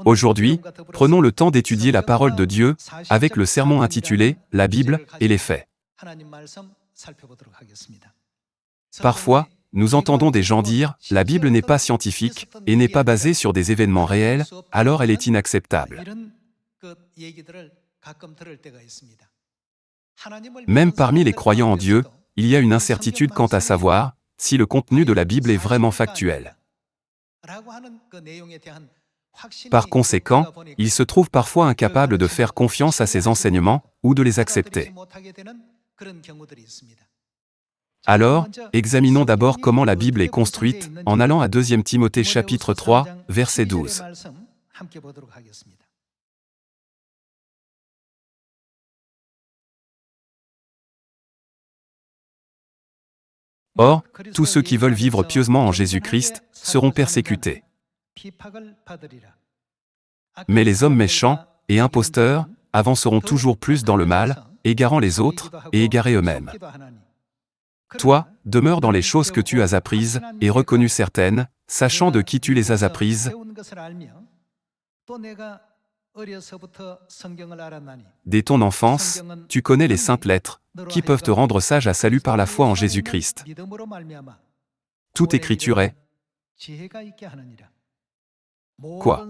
Aujourd'hui, prenons le temps d'étudier la parole de Dieu avec le sermon intitulé « La Bible et les faits ». Parfois, nous entendons des gens dire « La Bible n'est pas scientifique et n'est pas basée sur des événements réels, alors elle est inacceptable ». Même parmi les croyants en Dieu, il y a une incertitude quant à savoir si le contenu de la Bible est vraiment factuel. Par conséquent, ils se trouvent parfois incapables de faire confiance à ces enseignements ou de les accepter. Alors, examinons d'abord comment la Bible est construite en allant à 2 Timothée chapitre 3, verset 12. Or, tous ceux qui veulent vivre pieusement en Jésus-Christ seront persécutés. Mais les hommes méchants et imposteurs avanceront toujours plus dans le mal, égarant les autres et égarés eux-mêmes. Toi, demeure dans les choses que tu as apprises et reconnues certaines, sachant de qui tu les as apprises. Dès ton enfance, tu connais les saintes lettres, qui peuvent te rendre sage à salut par la foi en Jésus-Christ. Toute écriture est quoi?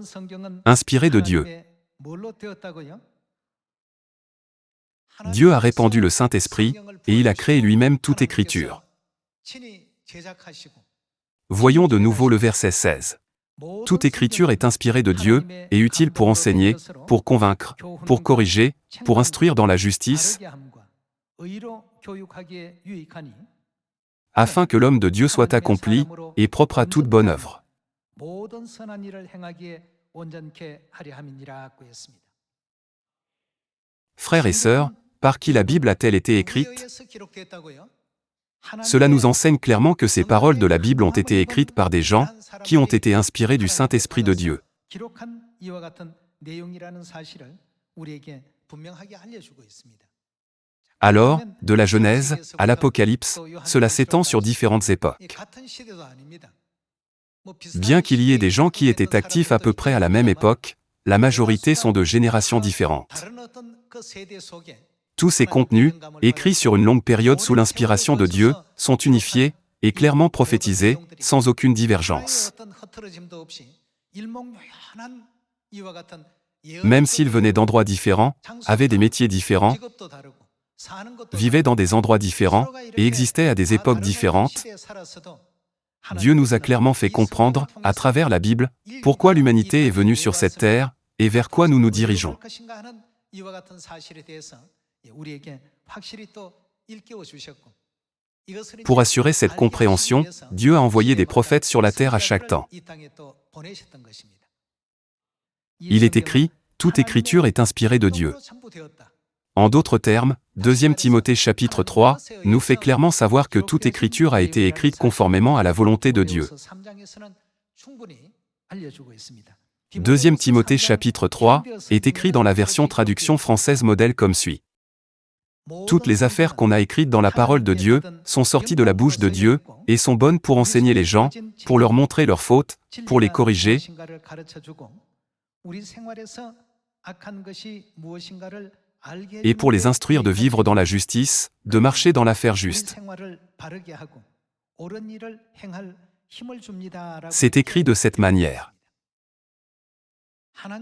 Inspirée de Dieu. Dieu a répandu le Saint-Esprit, et il a créé lui-même toute écriture. Voyons de nouveau le verset 16. Toute écriture est inspirée de Dieu, et utile pour enseigner, pour convaincre, pour corriger, pour instruire dans la justice, afin que l'homme de Dieu soit accompli, et propre à toute bonne œuvre. Frères et sœurs, par qui la Bible a-t-elle été écrite? Cela nous enseigne clairement que ces paroles de la Bible ont été écrites par des gens qui ont été inspirés du Saint-Esprit de Dieu. Alors, de la Genèse à l'Apocalypse, cela s'étend sur différentes époques. Bien qu'il y ait des gens qui étaient actifs à peu près à la même époque, la majorité sont de générations différentes. Tous ces contenus, écrits sur une longue période sous l'inspiration de Dieu, sont unifiés et clairement prophétisés, sans aucune divergence. Même s'ils venaient d'endroits différents, avaient des métiers différents, vivaient dans des endroits différents et existaient à des époques différentes, Dieu nous a clairement fait comprendre, à travers la Bible, pourquoi l'humanité est venue sur cette terre et vers quoi nous nous dirigeons. Pour assurer cette compréhension, Dieu a envoyé des prophètes sur la terre à chaque temps. Il est écrit, toute écriture est inspirée de Dieu. En d'autres termes, 2 Timothée chapitre 3 nous fait clairement savoir que toute écriture a été écrite conformément à la volonté de Dieu. 2 Timothée chapitre 3 est écrit dans la version traduction française modèle comme suit. Toutes les affaires qu'on a écrites dans la parole de Dieu sont sorties de la bouche de Dieu et sont bonnes pour enseigner les gens, pour leur montrer leurs fautes, pour les corriger, et pour les instruire de vivre dans la justice, de marcher dans l'affaire juste. C'est écrit de cette manière.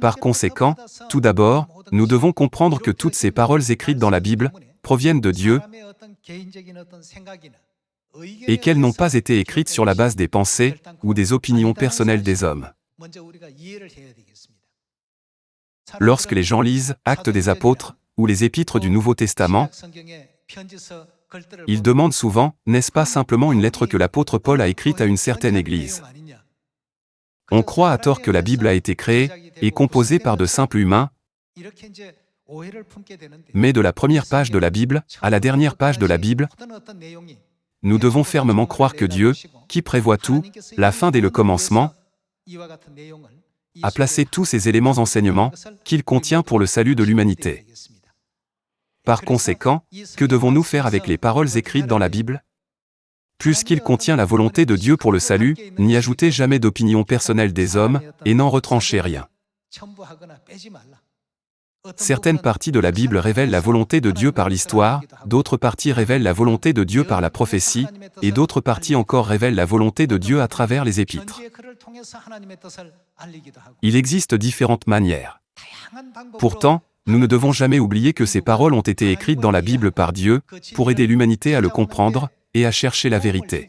Par conséquent, tout d'abord, nous devons comprendre que toutes ces paroles écrites dans la Bible proviennent de Dieu et qu'elles n'ont pas été écrites sur la base des pensées ou des opinions personnelles des hommes. Lorsque les gens lisent Actes des Apôtres ou les épîtres du Nouveau Testament, ils demandent souvent, n'est-ce pas simplement une lettre que l'apôtre Paul a écrite à une certaine église? On croit à tort que la Bible a été créée et composée par de simples humains, mais de la première page de la Bible à la dernière page de la Bible, nous devons fermement croire que Dieu, qui prévoit tout, la fin dès le commencement, a placé tous ces éléments enseignements qu'il contient pour le salut de l'humanité. Par conséquent, que devons-nous faire avec les paroles écrites dans la Bible? Puisqu'il contient la volonté de Dieu pour le salut, n'y ajoutez jamais d'opinion personnelle des hommes, et n'en retranchez rien. Certaines parties de la Bible révèlent la volonté de Dieu par l'histoire, d'autres parties révèlent la volonté de Dieu par la prophétie, et d'autres parties encore révèlent la volonté de Dieu à travers les épîtres. Il existe différentes manières. Pourtant, nous ne devons jamais oublier que ces paroles ont été écrites dans la Bible par Dieu, pour aider l'humanité à le comprendre et à chercher la vérité.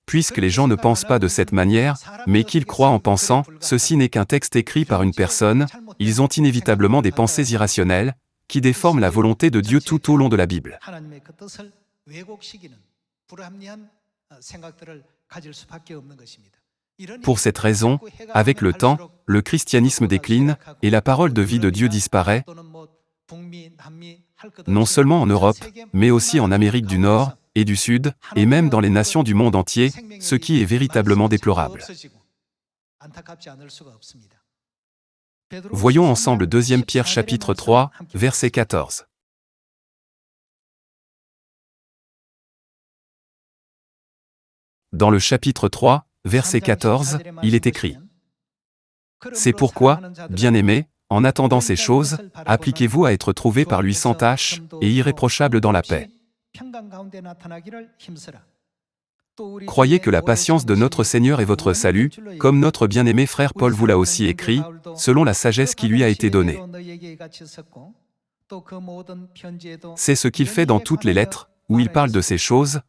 Puisque les gens ne pensent pas de cette manière, mais qu'ils croient en pensant, ceci n'est qu'un texte écrit par une personne, ils ont inévitablement des pensées irrationnelles, qui déforment la volonté de Dieu tout au long de la Bible. Pour cette raison, avec le temps, le christianisme décline, et la parole de vie de Dieu disparaît, non seulement en Europe, mais aussi en Amérique du Nord et du Sud, et même dans les nations du monde entier, ce qui est véritablement déplorable. Voyons ensemble 2 Pierre chapitre 3, verset 14. Dans le chapitre 3, verset 14, il est écrit: « C'est pourquoi, bien-aimés, en attendant ces choses, appliquez-vous à être trouvés par lui sans tache et irréprochable dans la paix. » Croyez que la patience de notre Seigneur est votre salut, comme notre bien-aimé frère Paul vous l'a aussi écrit, selon la sagesse qui lui a été donnée. C'est ce qu'il fait dans toutes les lettres, où il parle de ces choses,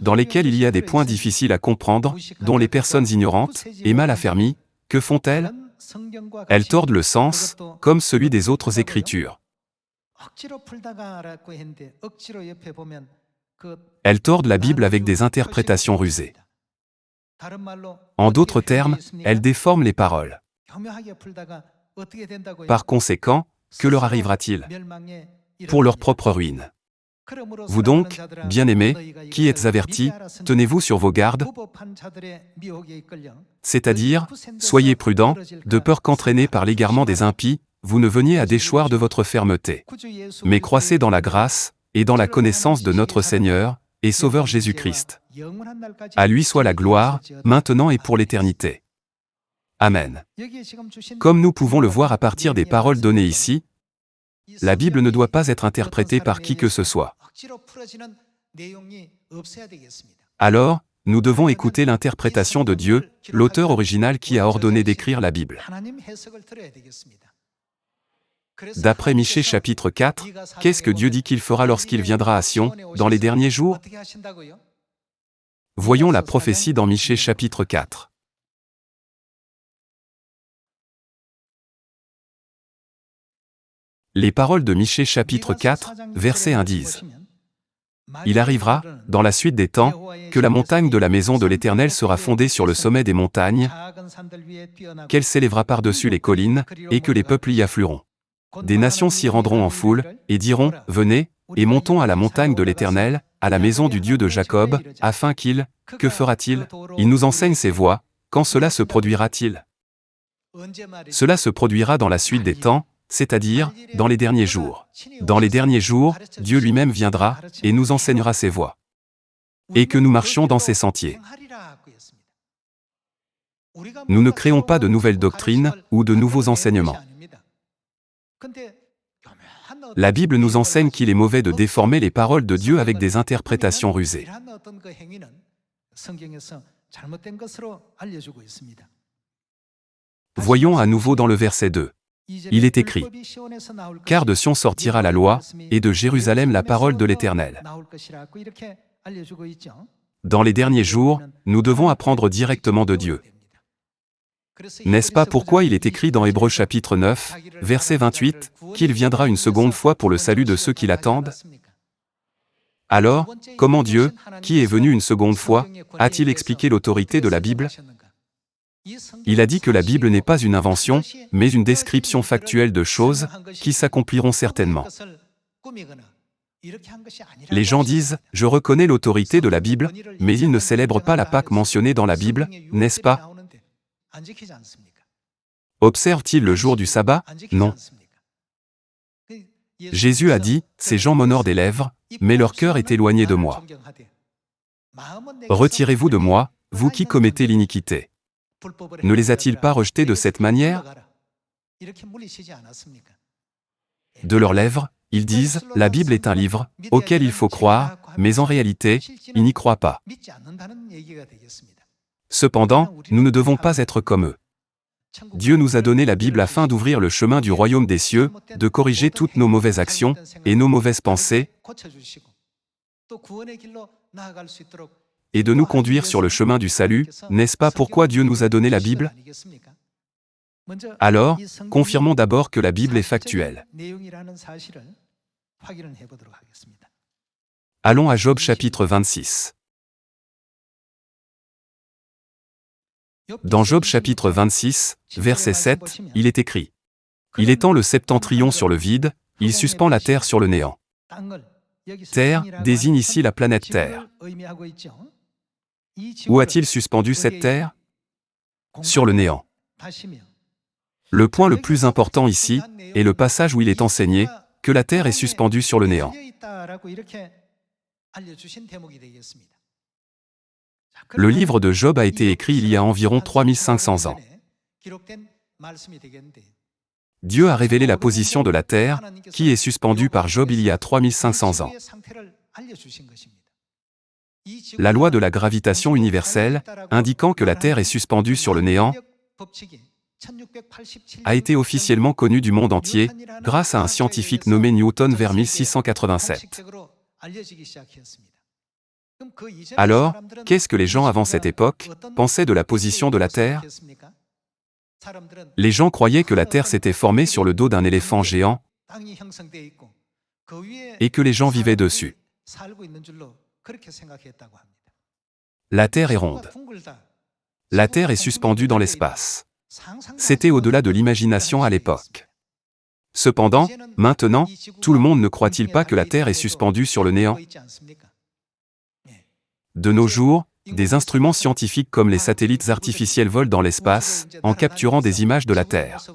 dans lesquelles il y a des points difficiles à comprendre, dont les personnes ignorantes et mal affermies, que font-elles? Elles tordent le sens, comme celui des autres Écritures. Elles tordent la Bible avec des interprétations rusées. En d'autres termes, elles déforment les paroles. Par conséquent, que leur arrivera-t-il? Pour leur propre ruine. Vous donc, bien-aimés, qui êtes avertis, tenez-vous sur vos gardes, c'est-à-dire, soyez prudents, de peur qu'entraînés par l'égarement des impies, vous ne veniez à déchoir de votre fermeté. Mais croissez dans la grâce, et dans la connaissance de notre Seigneur, et Sauveur Jésus-Christ. À lui soit la gloire, maintenant et pour l'éternité. Amen. Comme nous pouvons le voir à partir des paroles données ici, la Bible ne doit pas être interprétée par qui que ce soit. Alors, nous devons écouter l'interprétation de Dieu, l'auteur original qui a ordonné d'écrire la Bible. D'après Michée chapitre 4, qu'est-ce que Dieu dit qu'il fera lorsqu'il viendra à Sion, dans les derniers jours? Voyons la prophétie dans Michée chapitre 4. Les paroles de Michée chapitre 4, verset 1 disent: « Il arrivera, dans la suite des temps, que la montagne de la maison de l'Éternel sera fondée sur le sommet des montagnes, qu'elle s'élèvera par-dessus les collines, et que les peuples y afflueront. Des nations s'y rendront en foule, et diront: Venez, et montons à la montagne de l'Éternel, à la maison du Dieu de Jacob, afin qu'il... Que fera-t-il? Il nous enseigne ses voies. Quand cela se produira-t-il? Cela se produira dans la suite des temps, c'est-à-dire, dans les derniers jours. Dans les derniers jours, Dieu lui-même viendra, et nous enseignera ses voies. Et que nous marchions dans ses sentiers. Nous ne créons pas de nouvelles doctrines, ou de nouveaux enseignements. La Bible nous enseigne qu'il est mauvais de déformer les paroles de Dieu avec des interprétations rusées. Voyons à nouveau dans le verset 2. Il est écrit: « Car de Sion sortira la loi, et de Jérusalem la parole de l'Éternel. » Dans les derniers jours, nous devons apprendre directement de Dieu. N'est-ce pas pourquoi il est écrit dans Hébreux chapitre 9, verset 28, qu'il viendra une seconde fois pour le salut de ceux qui l'attendent? Alors, comment Dieu, qui est venu une seconde fois, a-t-il expliqué l'autorité de la Bible? Il a dit que la Bible n'est pas une invention, mais une description factuelle de choses qui s'accompliront certainement. Les gens disent: « Je reconnais l'autorité de la Bible, mais ils ne célèbrent pas la Pâque mentionnée dans la Bible, n'est-ce pas? Observent-ils le jour du sabbat? Non. Jésus a dit: « Ces gens m'honorent des lèvres, mais leur cœur est éloigné de moi. » Retirez-vous de moi, vous qui commettez l'iniquité. Ne les a-t-il pas rejetés de cette manière? De leurs lèvres, ils disent, la Bible est un livre, auquel il faut croire, mais en réalité, ils n'y croient pas. Cependant, nous ne devons pas être comme eux. Dieu nous a donné la Bible afin d'ouvrir le chemin du royaume des cieux, de corriger toutes nos mauvaises actions et nos mauvaises pensées, et de nous conduire sur le chemin du salut. N'est-ce pas pourquoi Dieu nous a donné la Bible? Alors, confirmons d'abord que la Bible est factuelle. Allons à Job chapitre 26. Dans Job chapitre 26, verset 7, il est écrit: Il étend le septentrion sur le vide, il suspend la terre sur le néant. Terre désigne ici la planète Terre. Où a-t-il suspendu cette terre? Sur le néant. Le point le plus important ici est le passage où il est enseigné que la terre est suspendue sur le néant. Le livre de Job a été écrit il y a environ 3500 ans. Dieu a révélé la position de la terre, qui est suspendue par Job il y a 3500 ans. La loi de la gravitation universelle, indiquant que la Terre est suspendue sur le néant, a été officiellement connue du monde entier, grâce à un scientifique nommé Newton vers 1687. Alors, qu'est-ce que les gens avant cette époque pensaient de la position de la Terre? Les gens croyaient que la Terre s'était formée sur le dos d'un éléphant géant et que les gens vivaient dessus. La Terre est ronde. La Terre est suspendue dans l'espace. C'était au-delà de l'imagination à l'époque. Cependant, maintenant, tout le monde ne croit-il pas que la Terre est suspendue sur le néant? De nos jours, des instruments scientifiques comme les satellites artificiels volent dans l'espace, en capturant des images de la Terre.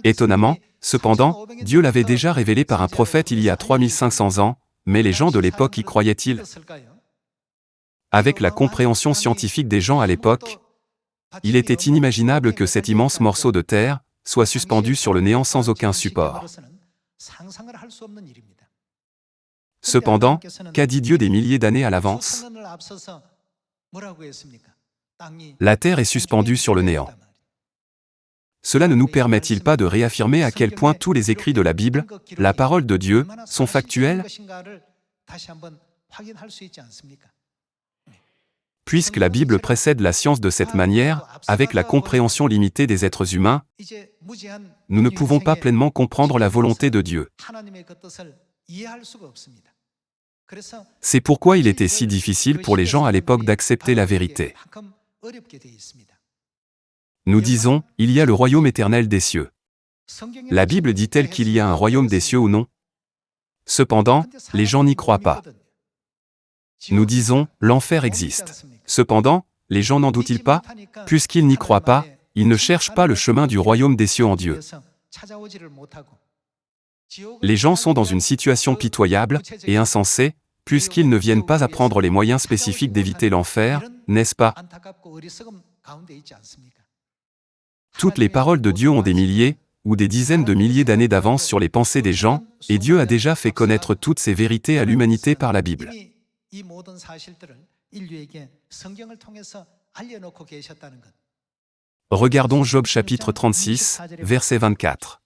Étonnamment, cependant, Dieu l'avait déjà révélé par un prophète il y a 3500 ans, mais les gens de l'époque y croyaient-ils? Avec la compréhension scientifique des gens à l'époque, il était inimaginable que cet immense morceau de terre soit suspendu sur le néant sans aucun support. Cependant, qu'a dit Dieu des milliers d'années à l'avance? La terre est suspendue sur le néant. Cela ne nous permet-il pas de réaffirmer à quel point tous les écrits de la Bible, la parole de Dieu, sont factuels? Puisque la Bible précède la science de cette manière, avec la compréhension limitée des êtres humains, nous ne pouvons pas pleinement comprendre la volonté de Dieu. C'est pourquoi il était si difficile pour les gens à l'époque d'accepter la vérité. Nous disons, il y a le royaume éternel des cieux. La Bible dit-elle qu'il y a un royaume des cieux ou non? Cependant, les gens n'y croient pas. Nous disons, l'enfer existe. Cependant, les gens n'en doutent-ils pas? Puisqu'ils n'y croient pas, ils ne cherchent pas le chemin du royaume des cieux en Dieu. Les gens sont dans une situation pitoyable et insensée, puisqu'ils ne viennent pas apprendre les moyens spécifiques d'éviter l'enfer, n'est-ce pas? Toutes les paroles de Dieu ont des milliers, ou des dizaines de milliers d'années d'avance sur les pensées des gens, et Dieu a déjà fait connaître toutes ces vérités à l'humanité par la Bible. Regardons Job chapitre 36, verset 24.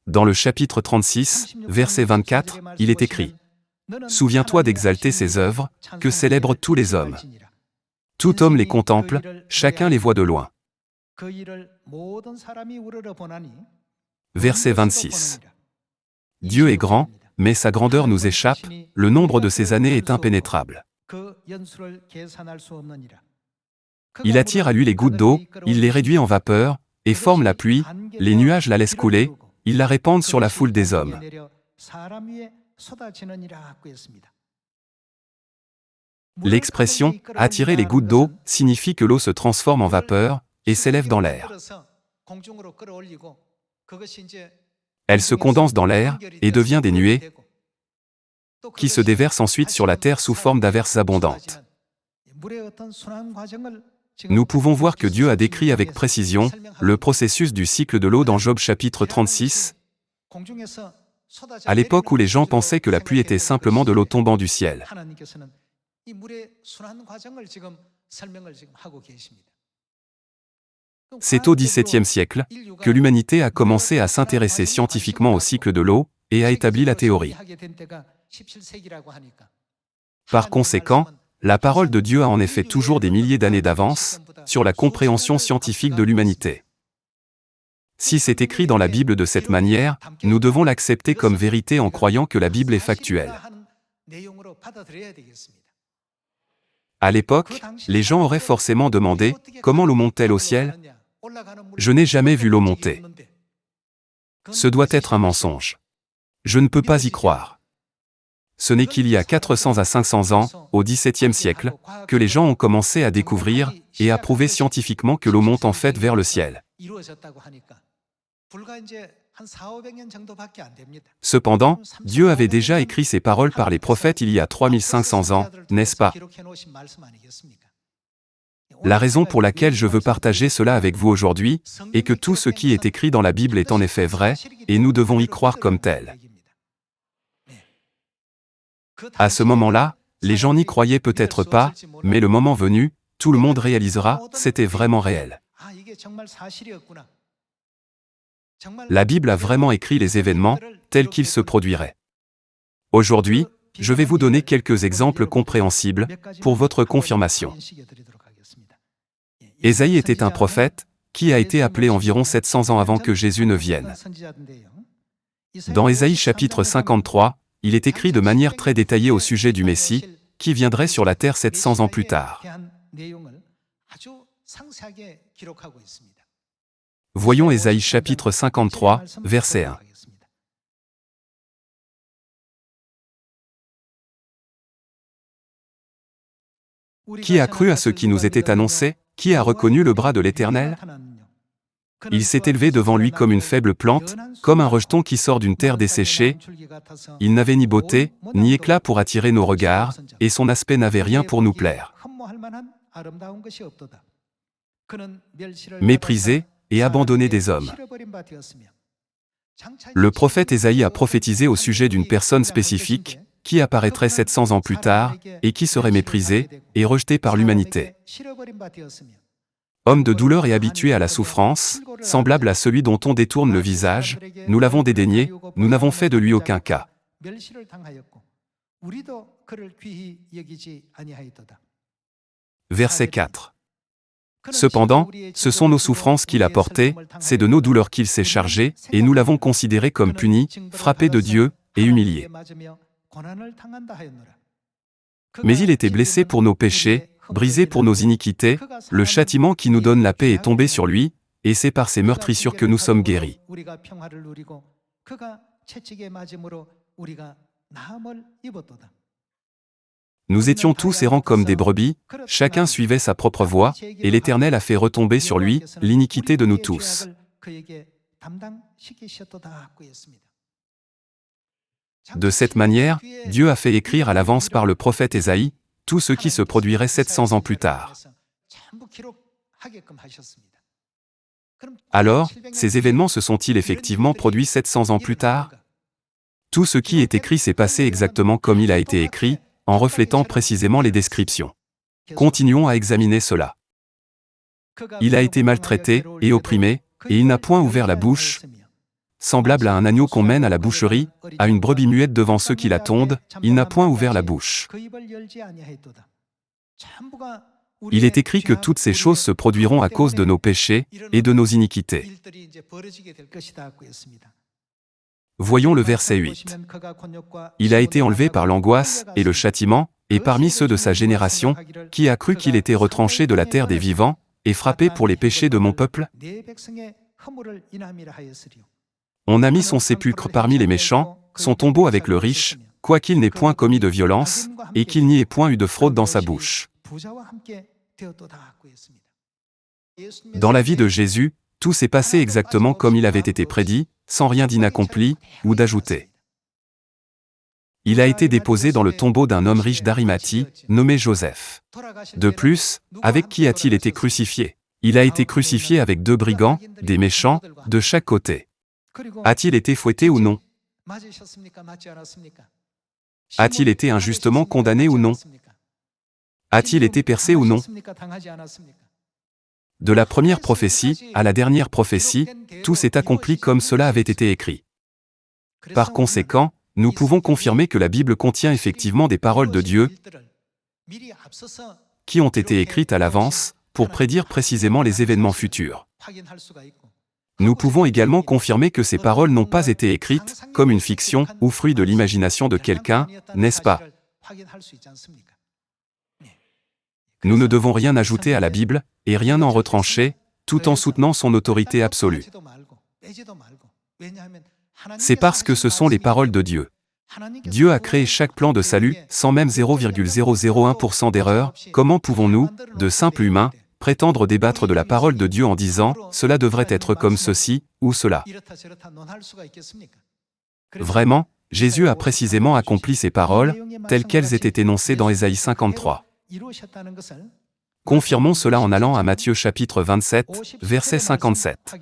Dans le chapitre 36, verset 24, il est écrit: « Souviens-toi d'exalter ses œuvres, que célèbrent tous les hommes. Tout homme les contemple, chacun les voit de loin. » Verset 26. Dieu est grand, mais sa grandeur nous échappe, le nombre de ses années est impénétrable. Il attire à lui les gouttes d'eau, il les réduit en vapeur, et forme la pluie, les nuages la laissent couler, il la répand sur la foule des hommes. L'expression « attirer les gouttes d'eau » signifie que l'eau se transforme en vapeur et s'élève dans l'air. Elle se condense dans l'air et devient des nuées, qui se déverse ensuite sur la terre sous forme d'averses abondantes. Nous pouvons voir que Dieu a décrit avec précision le processus du cycle de l'eau dans Job chapitre 36, à l'époque où les gens pensaient que la pluie était simplement de l'eau tombant du ciel. C'est au XVIIe siècle que l'humanité a commencé à s'intéresser scientifiquement au cycle de l'eau et a établi la théorie. Par conséquent, la parole de Dieu a en effet toujours des milliers d'années d'avance sur la compréhension scientifique de l'humanité. Si c'est écrit dans la Bible de cette manière, nous devons l'accepter comme vérité en croyant que la Bible est factuelle. À l'époque, les gens auraient forcément demandé « Comment l'eau monte-t-elle au ciel ? Je n'ai jamais vu l'eau monter. Ce doit être un mensonge. Je ne peux pas y croire. » Ce n'est qu'il y a 400 à 500 ans, au XVIIe siècle, que les gens ont commencé à découvrir et à prouver scientifiquement que l'eau monte en fait vers le ciel. Cependant, Dieu avait déjà écrit ces paroles par les prophètes il y a 3500 ans, n'est-ce pas? La raison pour laquelle je veux partager cela avec vous aujourd'hui est que tout ce qui est écrit dans la Bible est en effet vrai, et nous devons y croire comme tel. À ce moment-là, les gens n'y croyaient peut-être pas, mais le moment venu, tout le monde réalisera, c'était vraiment réel. La Bible a vraiment écrit les événements tels qu'ils se produiraient. Aujourd'hui, je vais vous donner quelques exemples compréhensibles pour votre confirmation. Ésaïe était un prophète qui a été appelé environ 700 ans avant que Jésus ne vienne. Dans Ésaïe chapitre 53, il est écrit de manière très détaillée au sujet du Messie, qui viendrait sur la terre 700 ans plus tard. Voyons Ésaïe chapitre 53, verset 1. Qui a cru à ce qui nous était annoncé? Qui a reconnu le bras de l'Éternel? Il s'est élevé devant lui comme une faible plante, comme un rejeton qui sort d'une terre desséchée. Il n'avait ni beauté, ni éclat pour attirer nos regards, et son aspect n'avait rien pour nous plaire. Méprisé et abandonné des hommes. Le prophète Ésaïe a prophétisé au sujet d'une personne spécifique, qui apparaîtrait 700 ans plus tard, et qui serait méprisée et rejetée par l'humanité. Homme de douleur et habitué à la souffrance, semblable à celui dont on détourne le visage, nous l'avons dédaigné, nous n'avons fait de lui aucun cas. Verset 4. Cependant, ce sont nos souffrances qu'il a portées, c'est de nos douleurs qu'il s'est chargé, et nous l'avons considéré comme puni, frappé de Dieu, et humilié. Mais il était blessé pour nos péchés, brisé pour nos iniquités, le châtiment qui nous donne la paix est tombé sur lui, et c'est par ses meurtrissures que nous sommes guéris. Nous étions tous errants comme des brebis, chacun suivait sa propre voie, et l'Éternel a fait retomber sur lui l'iniquité de nous tous. De cette manière, Dieu a fait écrire à l'avance par le prophète Ésaïe tout ce qui se produirait 700 ans plus tard. Alors, ces événements se sont-ils effectivement produits 700 ans plus tard? Tout ce qui est écrit s'est passé exactement comme il a été écrit, en reflétant précisément les descriptions. Continuons à examiner cela. Il a été maltraité et opprimé, et il n'a point ouvert la bouche, semblable à un agneau qu'on mène à la boucherie, à une brebis muette devant ceux qui la tondent, il n'a point ouvert la bouche. Il est écrit que toutes ces choses se produiront à cause de nos péchés et de nos iniquités. Voyons le verset 8. Il a été enlevé par l'angoisse et le châtiment, et parmi ceux de sa génération, qui a cru qu'il était retranché de la terre des vivants, et frappé pour les péchés de mon peuple? On a mis son sépulcre parmi les méchants, son tombeau avec le riche, quoiqu'il n'ait point commis de violence, et qu'il n'y ait point eu de fraude dans sa bouche. Dans la vie de Jésus, tout s'est passé exactement comme il avait été prédit, sans rien d'inaccompli ou d'ajouté. Il a été déposé dans le tombeau d'un homme riche d'Arimathie, nommé Joseph. De plus, avec qui a-t-il été crucifié? Il a été crucifié avec 2 brigands, des méchants, de chaque côté. A-t-il été fouetté ou non? A-t-il été injustement condamné ou non? A-t-il été percé ou non? De la première prophétie à la dernière prophétie, tout s'est accompli comme cela avait été écrit. Par conséquent, nous pouvons confirmer que la Bible contient effectivement des paroles de Dieu qui ont été écrites à l'avance pour prédire précisément les événements futurs. Nous pouvons également confirmer que ces paroles n'ont pas été écrites comme une fiction ou fruit de l'imagination de quelqu'un, n'est-ce pas? Nous ne devons rien ajouter à la Bible et rien en retrancher, tout en soutenant son autorité absolue. C'est parce que ce sont les paroles de Dieu. Dieu a créé chaque plan de salut sans même 0,001% d'erreur. Comment pouvons-nous, de simples humains, prétendre débattre de la parole de Dieu en disant « cela devrait être comme ceci ou cela ». Vraiment, Jésus a précisément accompli ces paroles, telles qu'elles étaient énoncées dans Ésaïe 53. Confirmons cela en allant à Matthieu chapitre 27, verset 57.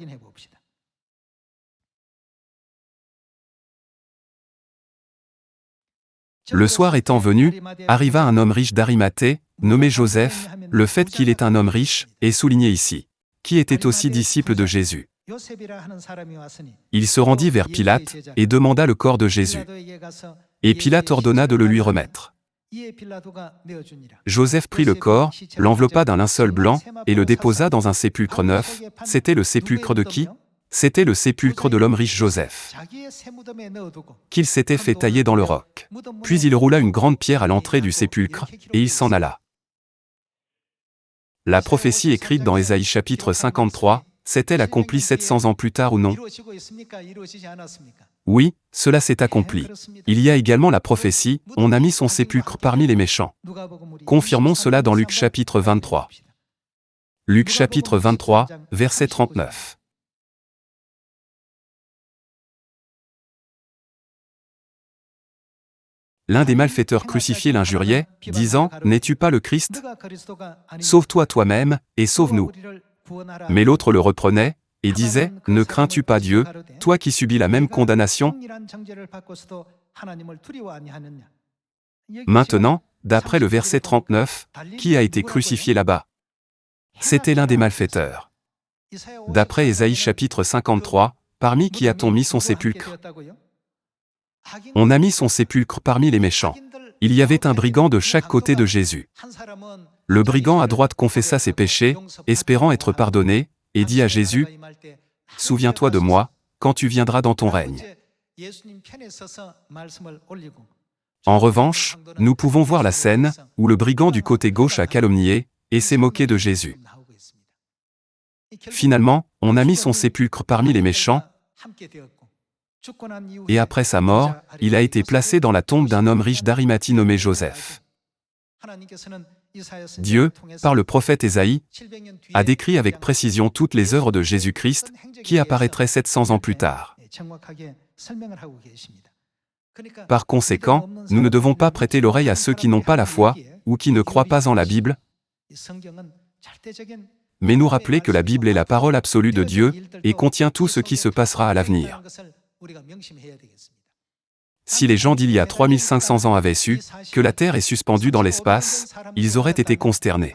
Le soir étant venu, arriva un homme riche d'Arimathée, nommé Joseph. Le fait qu'il est un homme riche est souligné ici, qui était aussi disciple de Jésus. Il se rendit vers Pilate et demanda le corps de Jésus. Et Pilate ordonna de le lui remettre. Joseph prit le corps, l'enveloppa d'un linceul blanc et le déposa dans un sépulcre neuf. C'était le sépulcre de qui? C'était le sépulcre de l'homme riche Joseph, qu'il s'était fait tailler dans le roc. Puis il roula une grande pierre à l'entrée du sépulcre, et il s'en alla. La prophétie écrite dans Ésaïe chapitre 53, s'est-elle accomplie 700 ans plus tard ou non? Oui, cela s'est accompli. Il y a également la prophétie, on a mis son sépulcre parmi les méchants. Confirmons cela dans Luc chapitre 23. Luc chapitre 23, verset 39. L'un des malfaiteurs crucifiés l'injuriait, disant « N'es-tu pas le Christ? Sauve-toi toi-même, et sauve-nous. » Mais l'autre le reprenait, et disait « Ne crains-tu pas Dieu, toi qui subis la même condamnation? » Maintenant, d'après le verset 39, qui a été crucifié là-bas? C'était l'un des malfaiteurs. D'après Ésaïe chapitre 53, parmi qui a-t-on mis son sépulcre? On a mis son sépulcre parmi les méchants. Il y avait un brigand de chaque côté de Jésus. Le brigand à droite confessa ses péchés, espérant être pardonné, et dit à Jésus, « Souviens-toi de moi, quand tu viendras dans ton règne. » En revanche, nous pouvons voir la scène, où le brigand du côté gauche a calomnié, et s'est moqué de Jésus. Finalement, on a mis son sépulcre parmi les méchants, et après sa mort, il a été placé dans la tombe d'un homme riche d'Arimathie nommé Joseph. Dieu, par le prophète Ésaïe, a décrit avec précision toutes les œuvres de Jésus-Christ, qui apparaîtraient 700 ans plus tard. Par conséquent, nous ne devons pas prêter l'oreille à ceux qui n'ont pas la foi, ou qui ne croient pas en la Bible, mais nous rappeler que la Bible est la parole absolue de Dieu, et contient tout ce qui se passera à l'avenir. Si les gens d'il y a 3500 ans avaient su que la Terre est suspendue dans l'espace, ils auraient été consternés.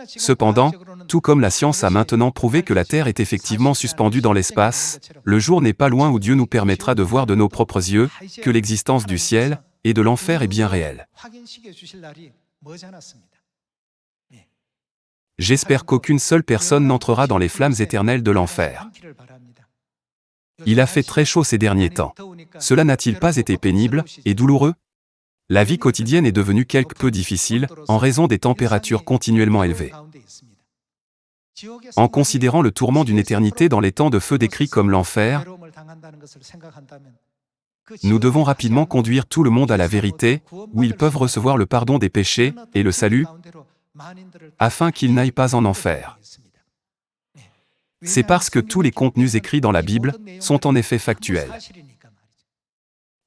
Cependant, tout comme la science a maintenant prouvé que la Terre est effectivement suspendue dans l'espace, le jour n'est pas loin où Dieu nous permettra de voir de nos propres yeux que l'existence du ciel et de l'enfer est bien réelle. J'espère qu'aucune seule personne n'entrera dans les flammes éternelles de l'enfer. Il a fait très chaud ces derniers temps. Cela n'a-t-il pas été pénible et douloureux? La vie quotidienne est devenue quelque peu difficile en raison des températures continuellement élevées. En considérant le tourment d'une éternité dans les temps de feu décrits comme l'enfer, nous devons rapidement conduire tout le monde à la vérité, où ils peuvent recevoir le pardon des péchés et le salut, afin qu'ils n'aillent pas en enfer. C'est parce que tous les contenus écrits dans la Bible sont en effet factuels.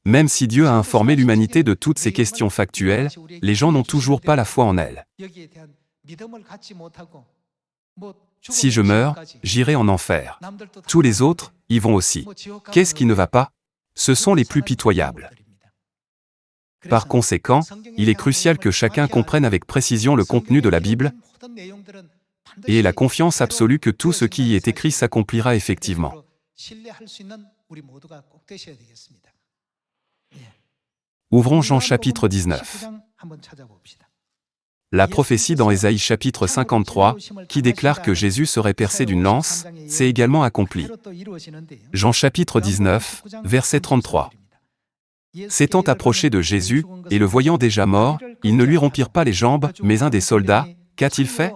Même si Dieu a informé l'humanité de toutes ces questions factuelles, les gens n'ont toujours pas la foi en elles. Si je meurs, j'irai en enfer. Tous les autres y vont aussi. Qu'est-ce qui ne va pas? Ce sont les plus pitoyables. Par conséquent, il est crucial que chacun comprenne avec précision le contenu de la Bible et ait la confiance absolue que tout ce qui y est écrit s'accomplira effectivement. Ouvrons Jean chapitre 19. La prophétie dans Ésaïe chapitre 53, qui déclare que Jésus serait percé d'une lance, s'est également accomplie. Jean chapitre 19, verset 33. S'étant approché de Jésus, et le voyant déjà mort, ils ne lui rompirent pas les jambes, mais un des soldats, qu'a-t-il fait?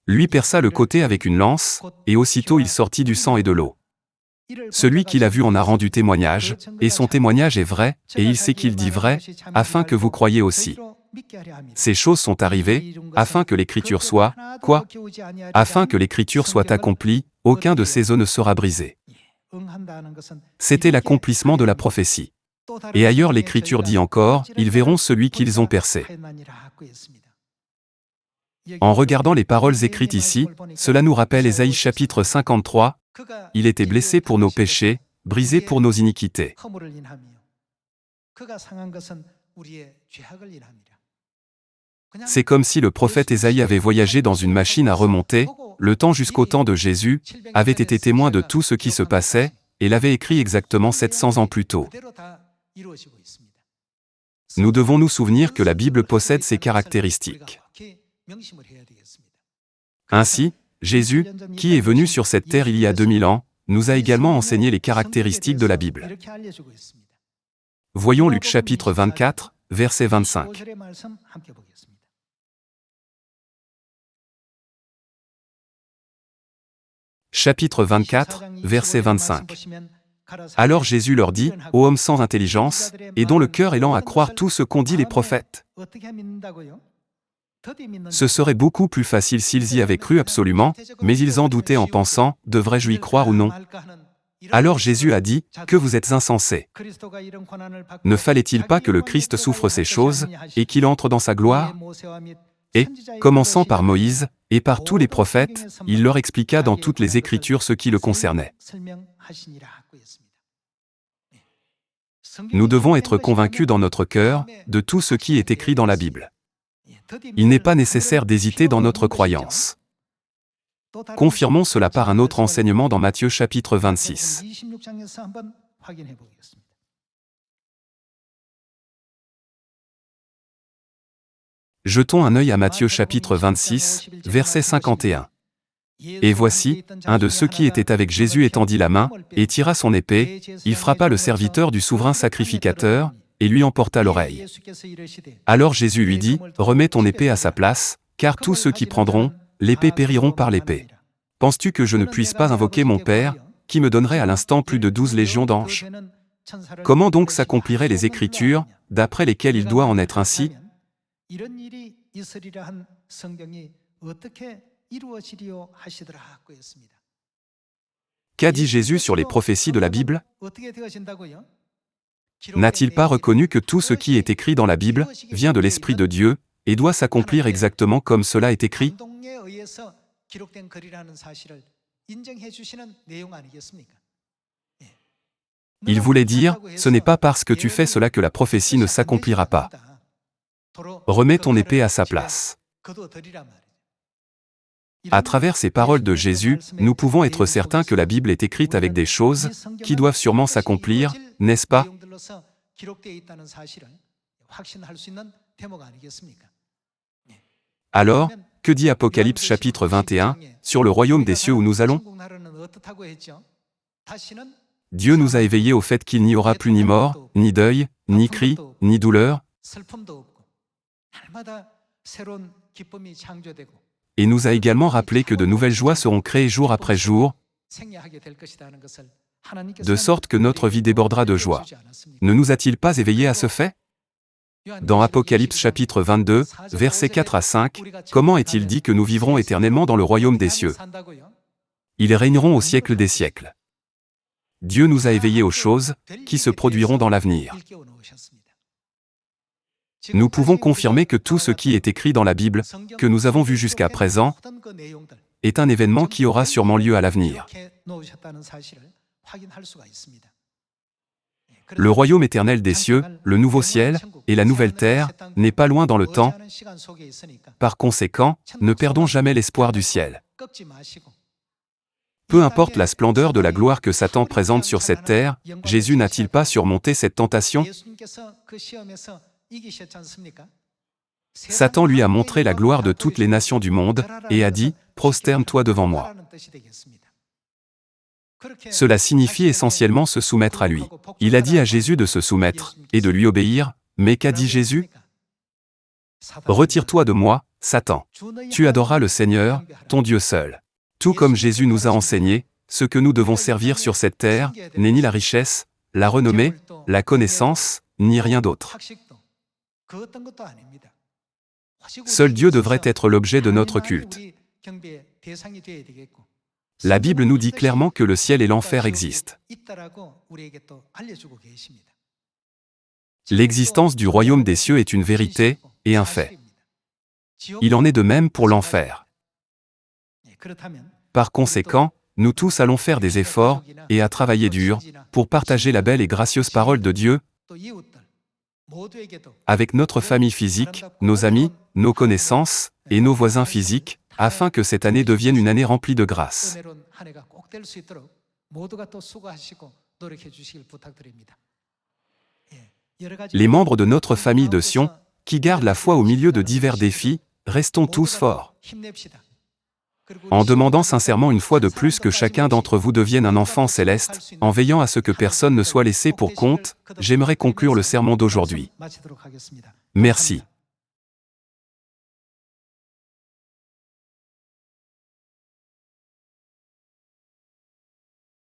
Lui perça le côté avec une lance, et aussitôt il sortit du sang et de l'eau. Celui qui l'a vu en a rendu témoignage, et son témoignage est vrai, et il sait qu'il dit vrai, afin que vous croyiez aussi. Ces choses sont arrivées, afin que l'Écriture soit, quoi? Afin que l'Écriture soit accomplie, aucun de ces os ne sera brisé. C'était l'accomplissement de la prophétie. Et ailleurs l'Écriture dit encore, ils verront celui qu'ils ont percé. En regardant les paroles écrites ici, cela nous rappelle Ésaïe chapitre 53, il était blessé pour nos péchés, brisé pour nos iniquités. C'est comme si le prophète Ésaïe avait voyagé dans une machine à remonter, le temps jusqu'au temps de Jésus, avait été témoin de tout ce qui se passait, et l'avait écrit exactement 700 ans plus tôt. Nous devons nous souvenir que la Bible possède ces caractéristiques. Ainsi, Jésus, qui est venu sur cette terre il y a 2000 ans, nous a également enseigné les caractéristiques de la Bible. Voyons Luc chapitre 24, verset 25. Chapitre 24, verset 25. Alors Jésus leur dit, ô hommes sans intelligence, et dont le cœur est lent à croire tout ce qu'ont dit les prophètes. Ce serait beaucoup plus facile s'ils y avaient cru absolument, mais ils en doutaient en pensant, devrais-je y croire ou non? Alors Jésus a dit, que vous êtes insensés. Ne fallait-il pas que le Christ souffre ces choses, et qu'il entre dans sa gloire? Et, commençant par Moïse, et par tous les prophètes, il leur expliqua dans toutes les Écritures ce qui le concernait. Nous devons être convaincus dans notre cœur de tout ce qui est écrit dans la Bible. Il n'est pas nécessaire d'hésiter dans notre croyance. Confirmons cela par un autre enseignement dans Matthieu chapitre 26. Jetons un œil à Matthieu chapitre 26, verset 51. Et voici, un de ceux qui étaient avec Jésus étendit la main, et tira son épée, il frappa le serviteur du souverain sacrificateur, et lui emporta l'oreille. Alors Jésus lui dit, remets ton épée à sa place, car tous ceux qui prendront l'épée périront par l'épée. Penses-tu que je ne puisse pas invoquer mon Père, qui me donnerait à l'instant plus de 12 légions d'anges? Comment donc s'accompliraient les Écritures, d'après lesquelles il doit en être ainsi? Qu'a dit Jésus sur les prophéties de la Bible? N'a-t-il pas reconnu que tout ce qui est écrit dans la Bible vient de l'Esprit de Dieu et doit s'accomplir exactement comme cela est écrit? Il voulait dire, ce n'est pas parce que tu fais cela que la prophétie ne s'accomplira pas. Remets ton épée à sa place. À travers ces paroles de Jésus, nous pouvons être certains que la Bible est écrite avec des choses qui doivent sûrement s'accomplir, n'est-ce pas? Alors, que dit Apocalypse chapitre 21, sur le royaume des cieux où nous allons? Dieu nous a éveillés au fait qu'il n'y aura plus ni mort, ni deuil, ni cri, ni douleur, et nous a également rappelé que de nouvelles joies seront créées jour après jour, de sorte que notre vie débordera de joie. Ne nous a-t-il pas éveillés à ce fait? Dans Apocalypse chapitre 22, versets 4 à 5, comment est-il dit que nous vivrons éternellement dans le royaume des cieux? Ils régneront au siècle des siècles. Dieu nous a éveillés aux choses qui se produiront dans l'avenir. Nous pouvons confirmer que tout ce qui est écrit dans la Bible, que nous avons vu jusqu'à présent, est un événement qui aura sûrement lieu à l'avenir. Le royaume éternel des cieux, le nouveau ciel et la nouvelle terre n'est pas loin dans le temps. Par conséquent, ne perdons jamais l'espoir du ciel. Peu importe la splendeur de la gloire que Satan présente sur cette terre, Jésus n'a-t-il pas surmonté cette tentation? Satan lui a montré la gloire de toutes les nations du monde et a dit « Prosterne-toi devant moi ». Cela signifie essentiellement se soumettre à lui. Il a dit à Jésus de se soumettre et de lui obéir, mais qu'a dit Jésus? « Retire-toi de moi, Satan. Tu adoreras le Seigneur, ton Dieu seul. » Tout comme Jésus nous a enseigné, ce que nous devons servir sur cette terre n'est ni la richesse, la renommée, la connaissance, ni rien d'autre. Seul Dieu devrait être l'objet de notre culte. La Bible nous dit clairement que le ciel et l'enfer existent. L'existence du royaume des cieux est une vérité et un fait. Il en est de même pour l'enfer. Par conséquent, nous tous allons faire des efforts et à travailler dur pour partager la belle et gracieuse parole de Dieu avec notre famille physique, nos amis, nos connaissances et nos voisins physiques, afin que cette année devienne une année remplie de grâce. Les membres de notre famille de Sion, qui gardent la foi au milieu de divers défis, restons tous forts. En demandant sincèrement une fois de plus que chacun d'entre vous devienne un enfant céleste, en veillant à ce que personne ne soit laissé pour compte, j'aimerais conclure le sermon d'aujourd'hui. Merci.